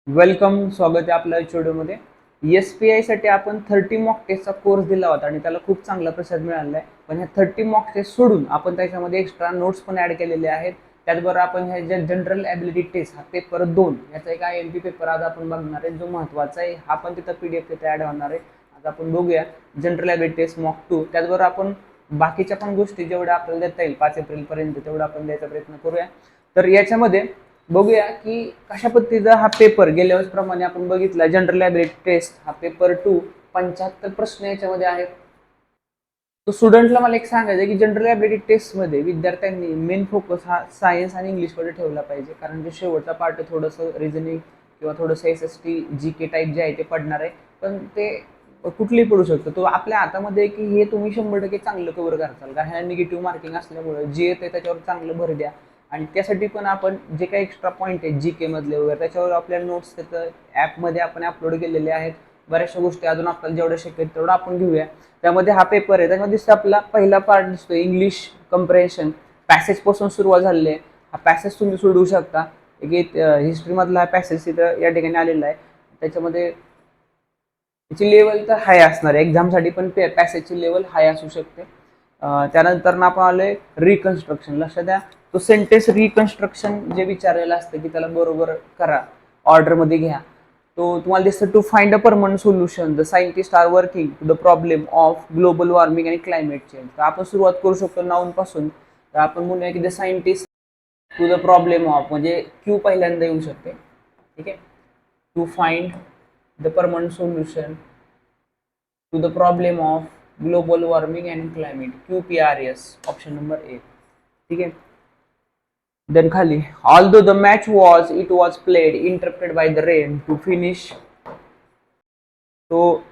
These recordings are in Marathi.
वेलकम, स्वागत आहे आपल्या व्हिडिओमध्ये. SPI साठी आपण 30 मॉक टेस्टचा कोर्स दिला होता आणि त्याला खूप चांगला प्रतिसाद मिळाला आहे. पण ह्या 30 मॉक टेस्ट सोडून आपण त्याच्यामध्ये एक्स्ट्रा नोट्स पण ऍड केलेले आहेत. त्याचबरोबर आपण ह्या ज्या जनरल ॲबिलिटी टेस्ट हा पेपर 2 याचा एक IMP पेपर आज आपण बघणार आहे, जो महत्त्वाचा आहे. हा पण तिथं PDF तिथे ऍड होणार आहे. आज आपण बघूया जनरल ॲबिलिटी टेस्ट मॉक 2. त्याचबरोबर आपण बाकीच्या पण गोष्टी जेवढ्या आपल्याला देता येईल 5 एप्रिलपर्यंत तेवढा आपण द्यायचा प्रयत्न करूया. तर याच्यामध्ये बघूया की कशा पद्धतीचा हा पेपर गेल्या वर्षीप्रमाणे आपण बघितला. जनरल ॲबिलिटी टेस्ट हा पेपर 2 75 प्रश्न याच्यामध्ये आहेत. तो स्टुडंटला मला एक सांगायचं की जनरल ॲबिलिटी टेस्टमध्ये विद्यार्थ्यांनी मेन फोकस हा सायन्स आणि इंग्लिशमध्ये ठेवला पाहिजे, कारण जे शेवटचा पार्ट आहे थोडंसं रिझनिंग किंवा थोडंसं SST GK टाईप जे आहे ते पडणार आहे. पण ते कुठलीही पडू शकतं. तो आपल्या हातामध्ये की हे तुम्ही 100% चांगलं कव्हर करताल का. ह्या निगेटिव्ह मार्किंग असल्यामुळे जे येते त्याच्यावर चांगलं भर द्या. आणि त्यासाठी पण आपण जे काही एक्स्ट्रा पॉईंट आहेत GK मधले वगैरे त्याच्यावर आपल्या नोट्स त्याचं ॲपमध्ये आपण अपलोड केलेले आहेत. बऱ्याचशा गोष्टी अजून आपल्याला जेवढं शक्य आहे तेवढं आपण घेऊया. त्यामध्ये हा पेपर आहे, त्यामध्ये दिसतं आपला पहिला पार्ट दिसतो इंग्लिश कंप्रेन्शन. पॅसेजपासून सुरुवात झालेली आहे. हा पॅसेज तुम्ही सोडवू शकता. एक हिस्ट्रीमधला हा पॅसेज तिथं या ठिकाणी आलेला आहे. त्याच्यामध्ये त्याची लेवल तर हाय असणार आहे. एक्झामसाठी पण पॅसेजची लेवल हाय असू शकते. त्यानंतर आपण आलोय रिकन्स्ट्रक्शन. लक्षात द्या, तो सेंटेन्स रिकन्स्ट्रक्शन जे विचारलेलं असतं की त्याला बरोबर करा, ऑर्डरमध्ये घ्या. तो तुम्हाला दिसतं to find a permanent solution the scientist are working to the problem of global warming आणि क्लायमेट चेंज. तर आपण सुरुवात करू शकतो नाऊन पासून. तर आपण म्हणूया की the scientist to the problem of, म्हणजे क्यू पहिल्यांदा येऊ शकते. ठीक आहे, to find the permanent solution to the problem of global warming and climate, QPRS, option number A. ठीक आहे. देन खाली although the match it was played interrupted by the rain to finish. तो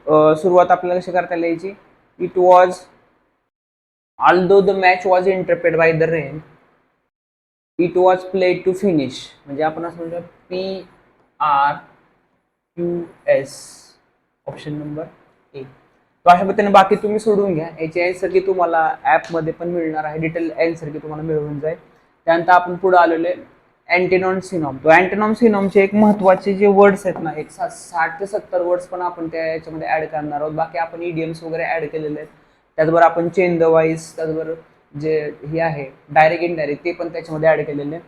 सुरुवात आपल्याला कशी करता यायची. It was although the match was interrupted by the rain it was played to finish, म्हणजे आपण असं म्हणतो PRQS, ऑप्शन नंबर ए. तो अशा पद्धतीने बाकी तुम्ही सोडून घ्या. याची आन्सर की तुम्हाला ॲपमध्ये पण मिळणार आहे, डिटेल आन्सर की तुम्हाला मिळून जाईल. त्यानंतर आपण पुढे आलेले अँटेनॉम सिनॉम. तो अँटेनॉम सिनॉमचे एक महत्त्वाचे जे वर्ड्स आहेत ना, एक 60 ते 70 वर्ड्स पण आपण त्या याच्यामध्ये ऍड करणार आहोत. बाकी आपण इडियम्स वगैरे ऍड केलेले आहेत. त्याचबरोबर आपण चेन द वाईज, त्याचबरोबर जे हे आहे डायरेक्ट इनडायरेक्ट ते पण त्याच्यामध्ये ऍड केलेले.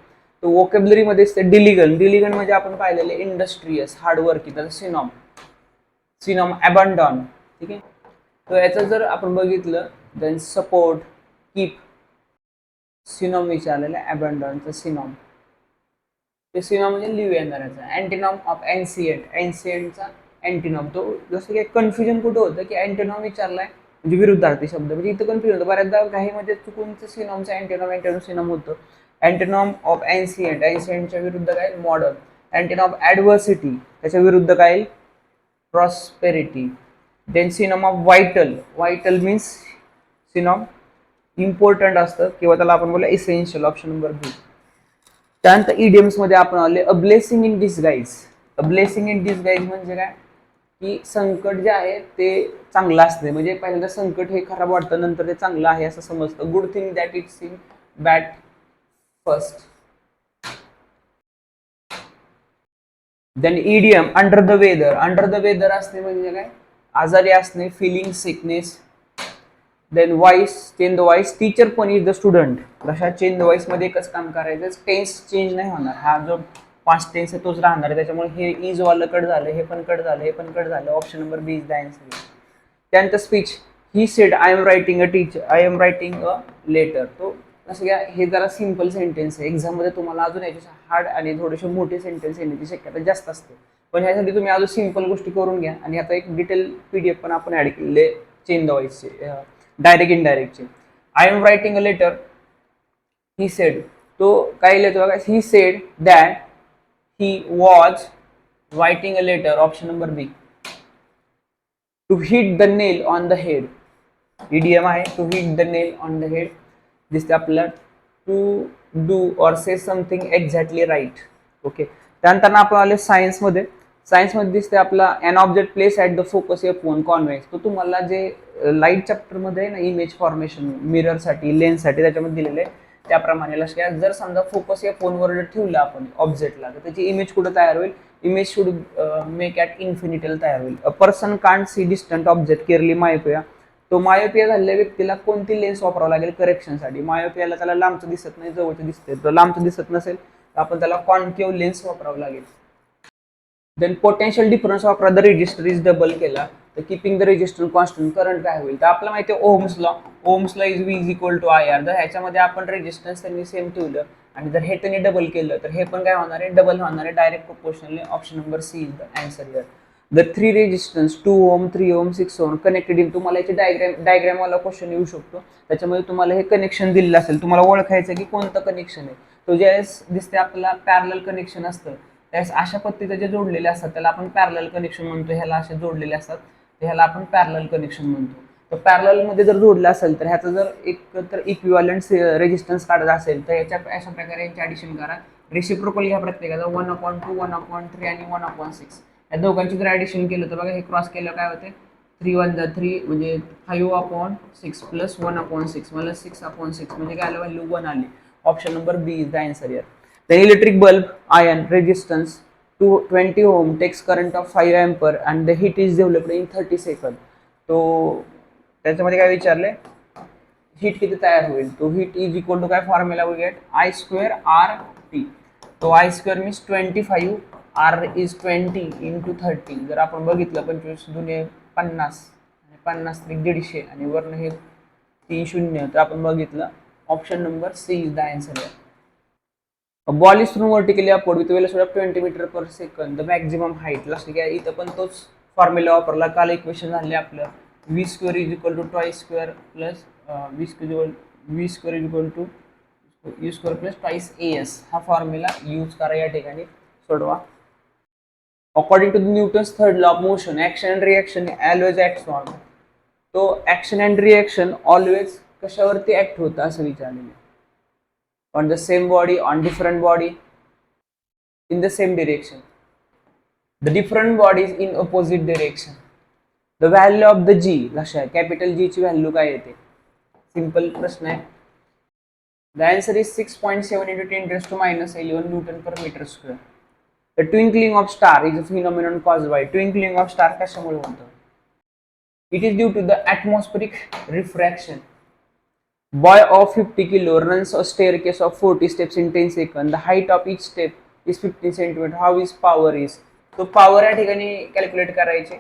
तो वोकॅब्युलरीमध्ये डिलिगन. डिलिगन म्हणजे आपण पाहिलेले इंडस्ट्रियस, हार्डवर्किंग. त्याचं सिनॉम, सिनॉम अबंडॉन. ठीक आहे. तर याचं जर आपण बघितलं देन सपोर्ट, कीप, सिनॉम विचारलेलं आहे अबंडॉनचं सिनॉम. ते सिनॉम म्हणजे लिव्ह येणाऱ्याचा. अँटिनॉम ऑफ एन्सियंट, एन्सियंटचा अँटिनॉम. तो जसं की कन्फ्युजन कुठं होतं की अँटिनॉम विचारलाय म्हणजे विरुद्धार्थी शब्द, म्हणजे इथं कन्फ्युजन होतं बऱ्याचदा घाईमध्ये चुकून सिनॉमचं अँटिनॉम अँटिनॉम सिनॉम होतं. अँटिनॉम ऑफ एन्सियंट, एन्सियंटच्या विरुद्ध काय मॉडर्न. अँटिनॉम ऑफ ॲडव्हर्सिटी, त्याच्या विरुद्ध काय prosperity. Then synonym of vital, vital means synonym important असतं किंवा त्याला आपण बोलूया इसेन्शियल, ऑप्शन नंबर बी. त्यानंतर इडियम्स मध्ये आपण आले a blessing in disguise. A blessing in disguise म्हणजे काय की संकट जे आहे ते चांगलं असते. म्हणजे पहिल्यांदा संकट हे खराब वाटतं, नंतर ते चांगलं आहे असं समजतं. Good thing that it seem bad first. Then idiom under the weather. Under the weather असणे म्हणजे काय आजारी असणे, feeling sickness. Then voice, change the voice. Teacher पण इज द स्टुडंट. कशा चेंज द वॉइस मध्ये एकच काम करायचं, टेन्स चेंज नाही होणार. हा जो पास्ट टेन्स आहे तोच राहणार आहे. त्याच्यामुळे हे इज वालं कट झालं, हे पण कट झालं, हे पण कट झालं. Option number B is the answer. त्यानंतर speech. He said I am writing a teacher, I am writing a letter. तो असं घ्या, हे जरा सिम्पल सेंटेन्स आहे. एक्झाममध्ये तुम्हाला अजून याचे हार्ड आणि थोडेसे मोठे सेंटेन्स येण्याची शक्यता जास्त असते. पण ह्यासाठी तुम्ही अजून सिम्पल गोष्टी करून घ्या. आणि आता एक डिटेल PDF पण आपण ऍड केलेले चेंज द वॉइसचे, डायरेक्ट इनडायरेक्टचे. I am writing a letter, he said. तो काय लिहितो बघा, he said that he was writing a letter, option number B. To hit the nail on the head, idiom आहे. To hit the nail on the head दिसते आपल्याला. To do or say something exactly right. Okay. त्यानंतर आपण आले सायन्समध्ये. सायन्समध्ये दिसते आपला an object place at the focus A phone convex. तो तुम्हाला जे लाईट चॅप्टरमध्ये आहे ना, इमेज फॉर्मेशन मिररसाठी, लेन्ससाठी त्याच्यामध्ये दिलेलं आहे त्याप्रमाणे लक्षात. जर समजा फोकस या फोनवर ठेवलं आपण ऑब्जेक्टला, तर त्याची इमेज कुठं तयार होईल, image should make at infinity तयार होईल. A person can't see distant object clearly myopia. तो मायोपिया झालेल्या व्यक्तीला कोणती लेन्स वापरावं लागेल करेक्शनसाठी? मायोपियाला त्याला लांबचं दिसत नाही, जवळचं दिसते. तर लांबचं दिसत नसेल तर आपण त्याला कॉन्केव्ह लेन्स वापरावं लागेल. देन पोटेन्शियल डिफरन्स वापरा द रेजिस्टर इज डबल केला तर keeping the register constant current काय होईल? तर आपल्याला माहिती आहे Ohm's law is V is equal to I R. तर ह्याच्यामध्ये आपण रेजिस्टन्स त्यांनी सेम ठेवलं आणि जर हे त्यांनी डबल केलं तर हे पण काय होणार आहे? डबल होणार आहे direct proportionally. Option number C is the answer here. The 3 resistance 2 ohm 3 ohm 6 ohm connected in. तुम्हाला याची डायग्राम वाला क्वेश्चन येऊ शकतो. त्याच्यामध्ये तुम्हाला हे कनेक्शन दिलेलं असेल, तुम्हाला ओळखायचं की कोणतं कनेक्शन आहे. तो ज्यावेळेस दिसते आपल्याला पॅरलल कनेक्शन असतं त्यावेळेस अशा पद्धतीचे जे जोडलेले असतात त्याला आपण पॅरलल कनेक्शन म्हणतो. ह्याला असे जोडलेले असतात तर ह्याला आपण पॅरलल कनेक्शन म्हणतो. तर पॅरलल मध्ये जर जोडलं असेल तर ह्याचं जर एक तर इक्विव्हॅलंट रेजिस्टन्स काढायचा असेल तर याच्या अशा प्रकारे यांची ॲडिशन करा. रेसिप्रोकल घ्या प्रत्येकाचा 1/2 1/3 आणि 1/6. या दोघांची जर ॲडिशन केलं तर बघा हे क्रॉस केलं काय होते? 3 1 जा 3 म्हणजे 5/6 प्लस 1/6 मला 6/6 म्हणजे काय आलं? व्हॅल्यू 1 आली. Option number B is the answer here. The electric bulb ion resistance to 20 ohm takes current of 5 ampere and the heat is developed in 30 seconds. तो त्याच्यामध्ये काय विचारले? हीट किती तयार होईल? तो हीट इज इक्वल टू काय formula we get? I square R T. तो I square means 25, R is 20 into 30. जर आपण बघितलं 25 दुने 50 आणि 50 त्रिक 150 आणि वर्ण हे 3 0 तर आपण बघितलं option number C is the answer. A ball is thrown vertically upward with a velocity of 20 meter per second. The maximum height. लक्षात घ्या इथं पण तोच फॉर्म्युला वापरला. काल इक्वेशन झाले आपलं V square is equal to twice square plus V square is equal to U square plus twice A S. हा फॉर्म्युला यूज करा या ठिकाणी सोडवा. According to the Newton's third law of motion action and reaction always acts on. तो ऍक्शन अँड रिएक्शन ऑलवेज कशावरती ऍक्ट होतं असं विचारलेलं. On the same body, on different body, in the same direction. The different bodies in opposite direction. The value of the G, लक्षात कॅपिटल G ची व्हॅल्यू काय येते? सिंपल प्रश्न आहे. The answer is 6.7 into 10 raised to minus 11 Newton per meter square. The twinkling of star is a phenomenon caused by. Twinkling of star कशामुळे होतं? It is due to the atmospheric refraction. Boy of 50 kilo runs a staircase of 40 steps in 10 seconds. The height of each step is 15 centimeter. How is power is? तो पॉवर या ठिकाणी कॅल्क्युलेट करायचे.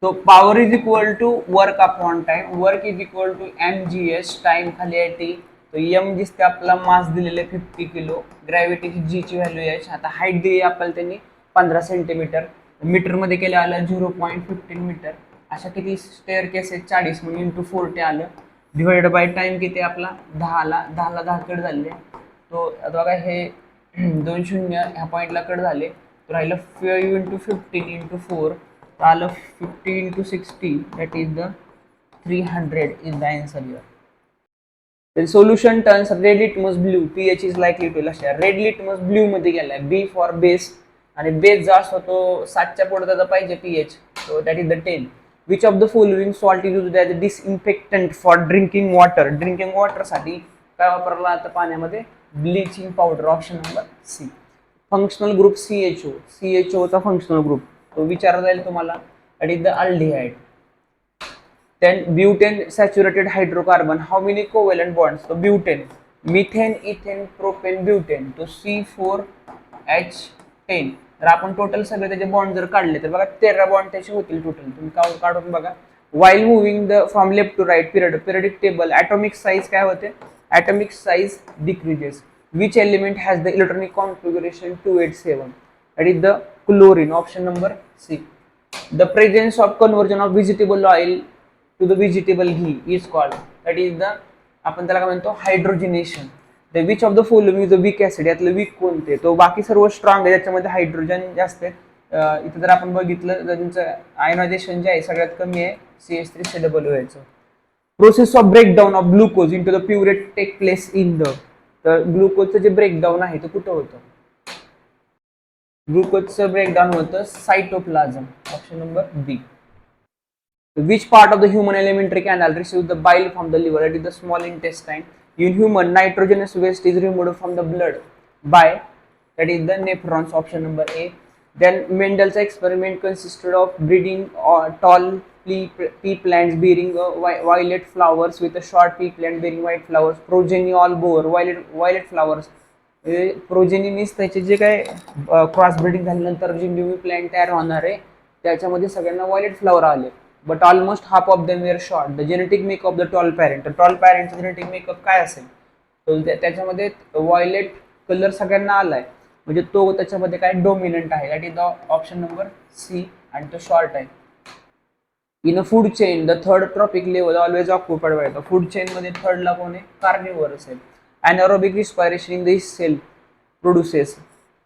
तो power is equal to work upon time. Work is equal to mgs. Time खाली आहे टी. तो एम दिसते आपला मास दिलेले 50 किलो. ग्रॅव्हिटीची जी ची व्हॅल्यू यायची. आता हाईट दिली आपल्याला त्यांनी 15 सेंटीमीटर. मीटरमध्ये केलं आलं 0.15 मीटर. अशा किती स्टेअर केस आहेत? 40 म्हणून इंटू 40 आलं. डिवाइडेड बाय टाइम किती आपला 10ला 10 कट झाले. तो आता बघा हे 2 शून्य ह्या पॉईंटला कट झाले. तो राहिलं 5 इंटू 15 इंटू 4 तर आलं 50 into 60 that is the 300 is the answer here. then solution turns red litmus blue. pH is likely to लक्षात. रेड लिटमस ब्ल्यू मध्ये गेलाय. बी फॉर बेस आणि बेस जो असतो तो 7च्या पुढे त्याचा पाहिजे pH. so that is the 10. Which of the following salt is used as a disinfectant for drinking water? Drinking water साठी काय वापरला जातं पाण्यामध्ये? Bleaching powder. Option number C. Functional group CHO. CHO चा फंक्शनल ग्रुप तो विचारला जाईल तुम्हाला. That is the aldehyde. Then butane saturated hydrocarbon. How many covalent bonds? So butane, methane, ethane, propane, butane. तो C4H10. तर आपण टोटल सगळे त्याचे बॉन्ड जर काढले तर बघा 13 बॉन्ड त्याचे होतील टोटल. तुम्ही काढून बघा. While moving the from left to right periodic table, atomic size काय होते? Atomic size decreases. Which element has the electronic configuration 287? That is the chlorine. Option number C. The presence of conversion of vegetable oil to the vegetable ghee is called. That is the आपण त्याला काय म्हणतो? हायड्रोजनेशन. The which of the following is the weak acid? यातलं वीक कोणते? तो बाकी सर्व स्ट्रॉंग आहे त्याच्यामध्ये हायड्रोजन जास्त आहे. इथं जर आपण बघितलं तर त्यांचं आयनायझेशन जे आहे सगळ्यात कमी आहे CH3COOH. Process of breakdown of glucose into the pyruvate take place in the. तर ग्लुकोजचं जे ब्रेकडाऊन आहे ते कुठं होतं? ग्लुकोजचं ब्रेकडाऊन होतं cytoplasm. Option number B. Which part of the human alimentary canal receives the bile from the liver? That is the small intestine. In human, nitrogenous waste is removed from the blood by that is the nephrons, option number A. Then Mendel's experiment consisted of breeding tall pea plants bearing violet flowers with a short pea plant bearing white flowers. Progeny all bore violet flowers. Progeny means त्याचे जे काय क्रॉस ब्रीडिंग झाल्यानंतर जे न्यू प्लांट तयार होणार आहे त्याच्यामध्ये सगळ्यांना व्हायलेट फ्लावर आले. But almost half of them were short. The genetic makeup the tall parent. तर टॉल पॅरेंटचा जेनेटिक मेकअप काय असेल, तर त्याच्यामध्ये व्हायलेट कलर सगळ्यांना आलाय, म्हणजे तो त्याच्यामध्ये काय डोमिनंट आहे. That is the option number C आणि तो शॉर्ट आहे. In a food chain the third trophic level always occupied by the food chain मध्ये थर्डला कोण आहे, कार्निव्हर असेल. anaerobic respiration in the cell produces.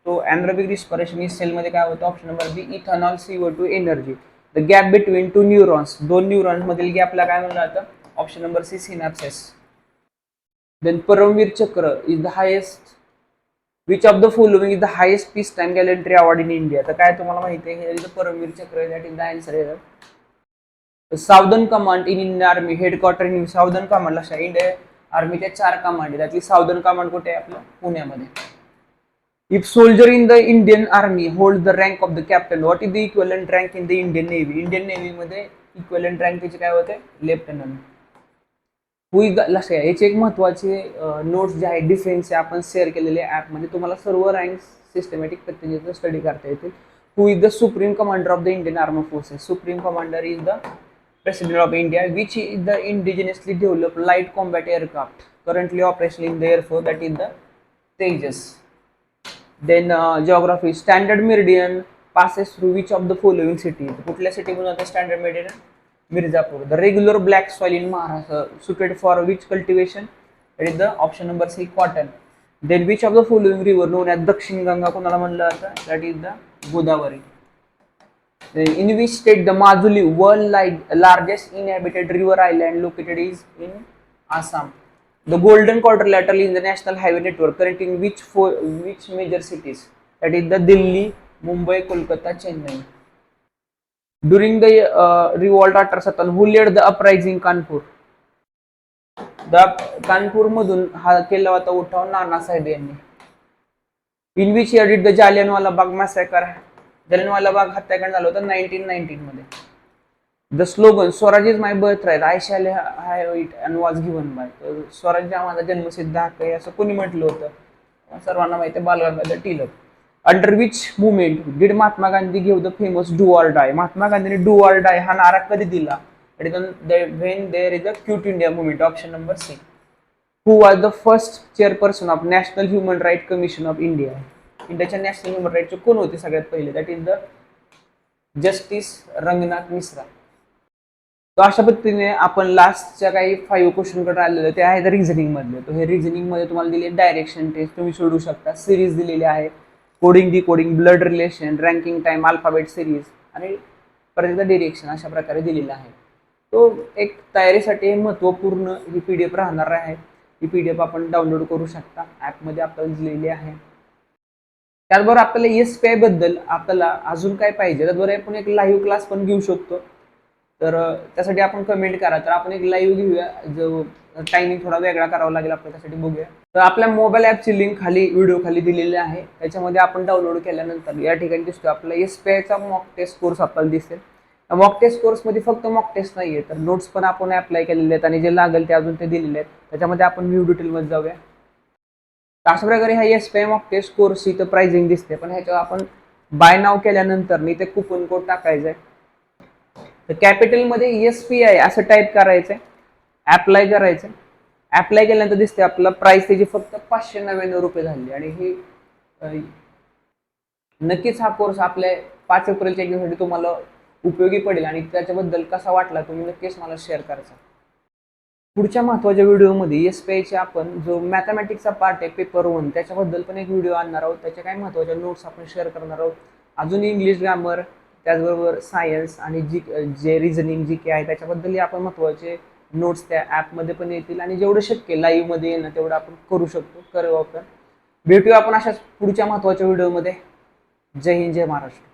तो anaerobic respiration इस सेल मध्ये काय होतं, option number B ethanol CO2 energy. The gap between two neurons, दोन न्यूरॉन्स मधील गॅपला काय म्हणलं जातं, option number C synapsis. Then Paramvir Chakra is the highest, which of the following is the highest peace time gallantry award in India. तर काय तुम्हाला माहिती आहे, हे Paramvir Chakra, that is the answer आहे. Southern command in Indian army headquarter in southern command. लक्षात, इंडिया आर्मीच्या 4 कमांड आहे, त्यातली साऊदर्न कमांड कुठे आहे, आपलं पुण्यामध्ये. If soldier in the Indian army hold the rank of the captain, what is the equivalent rank in the Indian navy. Indian navy मध्ये इक्वलंट रँक त्याचे काय होते, लेफ्टनंट. लक्षात घ्या, याचे एक महत्वाचे नोट्स जे आहे डिफेन्सचे आपण शेअर केलेले ॲपमध्ये, तुम्हाला सर्व रँक सिस्टमॅटिक पद्धतीने स्टडी करता येतील. Who is the supreme commander of the Indian arm forces. Supreme commander is the President of India, which is the indigenously developed light combat aircraft currently operational in the Air Force, that is the Tejas. Then geography, standard meridian passes through which of the following cities. कुठल्या सिटी मध्ये जातं standard meridian, Mirzapur. The regular black soil in Maharashtra suited for which cultivation, that is the option number C cotton. Then which of the following river known as दक्षिण गंगा कोणाला म्हणलं जातं, that is the Godavari. In which state the Majuli, world largest inhabited river island located, is in Assam. The Golden Quadrilateral is the national highway network current in which major cities, that is the Delhi, Mumbai, Kolkata, Chennai. During the revolt after Satan, who led the uprising Kanpur. The Kanpur मधून हा केला होता उठाव नानासाहेब यांनी. In which year did the Jallianwala Bagh massacre, Jallianwala Bagh हत्याकांड झालं होतं 1919 मध्ये. The slogan Swaraj is my birthright, I shall have it and was given by. स्वराज्य हा माझा जन्मसिद्ध हक्क आहे असं कोणी म्हटलं होतं, सर्वांना माहिती आहे, Balgangadhar Tilak. Under which movement did Mahatma Gandhi give the famous do or die. Mahatma गांधीने डू ऑर डाय हा नारा कधी दिला, when there is a quit India movement, option number C. Who was the first chairperson of national human right commission of India. इंडियाच्या नॅशनल ह्युमन राईटचे कोण होते सगळ्यात पहिले, that is the justice Ranganath Mishra. तर अशा पद्धतीने आपण लास्टच्या काही 5 क्वेश्चनकडे आलेलो, ते आहेत रिझनिंग मधले. तर हे रिझनिंग मध्ये तुम्हाला दिले डायरेक्शन टेस्ट, तुम्ही सोडू शकता. सिरीज दिलेली आहे, coding decoding, blood relation, ranking time, alphabet series आणि परत डिरेक्शन अशा प्रकारे दिलेला आहे. तो एक तयारीसाठी महत्वपूर्ण ही PDF राहणार आहे. ही PDF आपण डाउनलोड करू शकता, ॲपमध्ये आपल्याला दिलेली आहे. त्याचबरोबर आपल्याला SPI बद्दल आपल्याला अजून काय पाहिजे, त्याचबरोबर आपण एक लाईव्ह क्लास पण घेऊ शकतो. तर त्यासाठी आपण कमेंट करा, तर आपण एक लाईव्ह घेऊया, जो टायमिंग थोडा वेगळा करावा लागेल आपल्याला, त्यासाठी बघूया. तर आपल्या मोबाईल ॲपची लिंक खाली व्हिडिओ खाली दिलेली आहे, त्याच्यामध्ये आपण डाउनलोड केल्यानंतर या ठिकाणी दिसतो आपला SPIचा मॉक टेस्ट कोर्स आपल्याला दिसेल. मॉक टेस्ट कोर्समध्ये फक्त मॉक टेस्ट नाही आहे, तर नोट्स पण आपण अप्लाय केलेले आहेत आणि जे लागेल ते अजून ते दिलेले आहेत. त्याच्यामध्ये आपण व्ह्यू डिटेलमध्ये जाऊया. अशा प्रकारे हा SPI मॉक टेस्ट कोर्स इथं प्राइसिंग दिसते, पण ह्याच्यावर आपण बाय नाव केल्यानंतर इथे कुपन कोड टाकायचा आहे. तर कॅपिटलमध्ये SPI असं टाईप करायचंय, अप्लाय करायचं. अप्लाय केल्यानंतर दिसते आपल्याला प्राइस त्याची फक्त 599 रुपये झाली. आणि ही नक्कीच हा कोर्स आपल्या 5 एप्रिलच्या एक्झामसाठी तुम्हाला उपयोगी पडेल आणि त्याच्याबद्दल कसा वाटला तुम्ही नक्कीच मला शेअर करायचा. पुढच्या महत्त्वाच्या व्हिडिओमध्ये SPIचे आपण जो मॅथमॅटिक्सचा पार्ट आहे पेपर 1 त्याच्याबद्दल पण एक व्हिडिओ आणणार आहोत. त्याच्या काही महत्त्वाच्या नोट्स आपण शेअर करणार आहोत. अजून इंग्लिश ग्रामर, त्याचबरोबर सायन्स आणि जे रिझनिंग GK आहे त्याच्याबद्दलही आपण महत्त्वाचे नोट्स त्या ॲपमध्ये पण येतील आणि जेवढं शक्य लाईव्हमध्ये येणं तेवढं आपण करू शकतो, करू आपण. भेटूया आपण अशाच पुढच्या महत्त्वाच्या व्हिडिओमध्ये. जय हिंद, जय महाराष्ट्र.